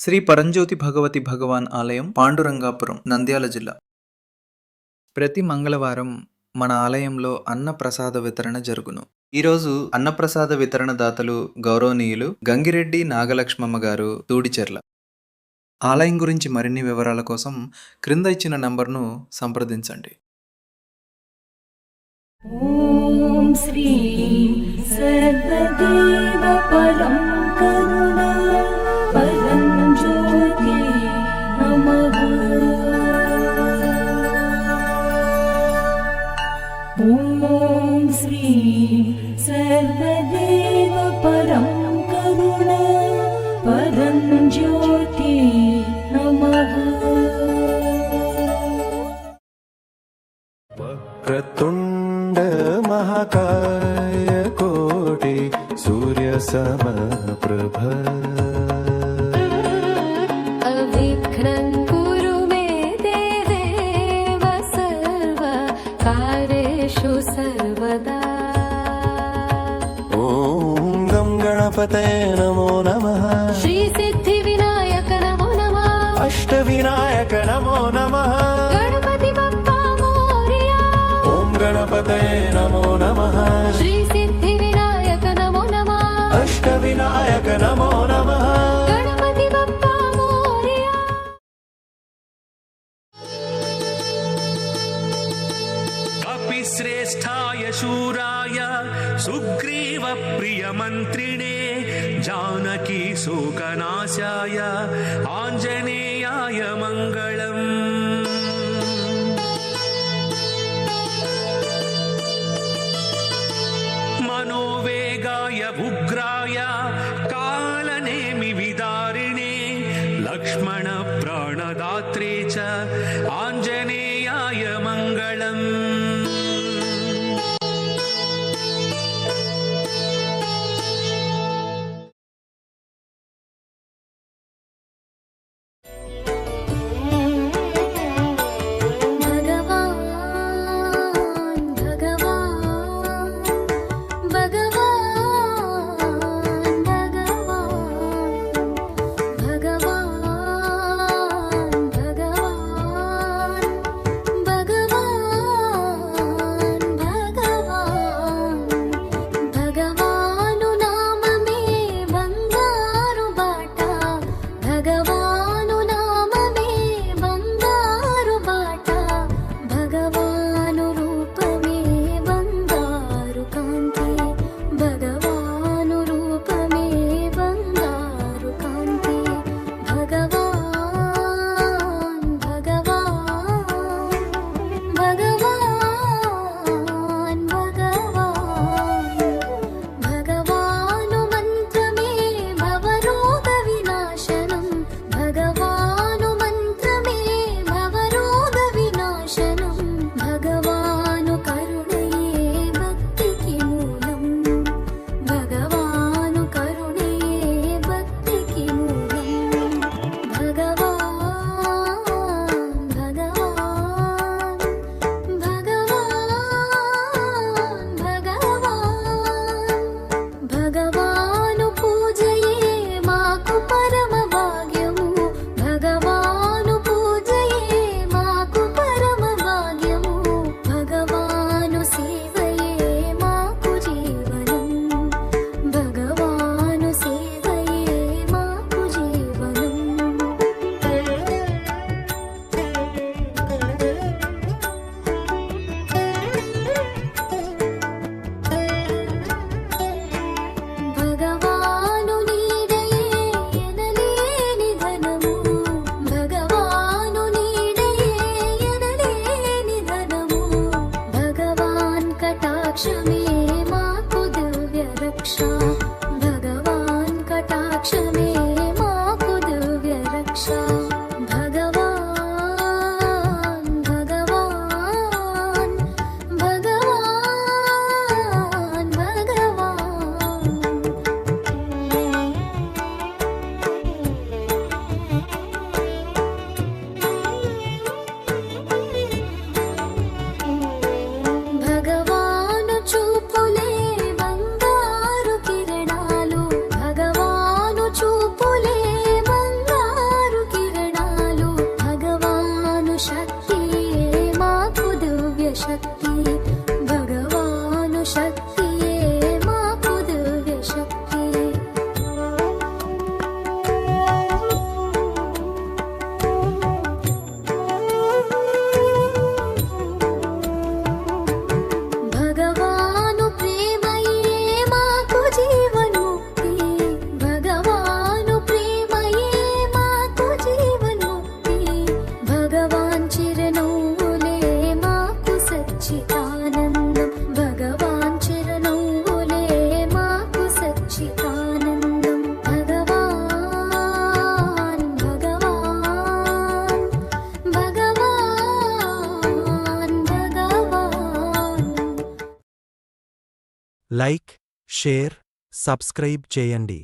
శ్రీ పరంజ్యోతి భగవతి భగవాన్ ఆలయం, పాండురంగాపురం, నంద్యాల జిల్లా. ప్రతి మంగళవారం మన ఆలయంలో అన్నప్రసాద వితరణ జరుగును. ఈరోజు అన్నప్రసాద వితరణ దాతలు గౌరవనీయులు గంగిరెడ్డి నాగలక్ష్మమ్మ గారు, తూడిచెర్ల. ఆలయం గురించి మరిన్ని వివరాల కోసం క్రింద ఇచ్చిన నంబర్ను సంప్రదించండి. ఓం శ్రీ సర్వదేవ పరం కరుణ పరం జ్యోతి నమః. ఓం శ్రీ సర్వదేవ పరం కరుణ పరం జ్యోతి నమః. वक्रतुण्ड महाकाय कोटि सूर्यसमप्रभ अविघ्नं कुरु मे देव सर्वकार्येषु सर्वदा. ॐ गं गणपतये नमो नमः. श्रीसिद्धिविनायक नमो नमः. अष्टविनायक नमो नमः. गणपति बप्पा मोरया. ॐ गणपतये नमो नमः. श्रीसिद्धिविनायक नमो नमः. अष्टविनायक नमो नमः. गणपति बप्पा मोरया. कपिश्रेष्ठाय शूराय सुग्रीवप्रियमन्त्रिणे जानकी शोकनाशाय आञ्जनेयाय मङ्गलम्. मनोवेगाय उग्राय कालनेमिविदारिणे लक्ष्मणप्राणदात्रे च आञ्जनेयाय मङ्गलम्. भगवान లైక్, షేర్, సబ్స్క్రైబ్ చేయండి.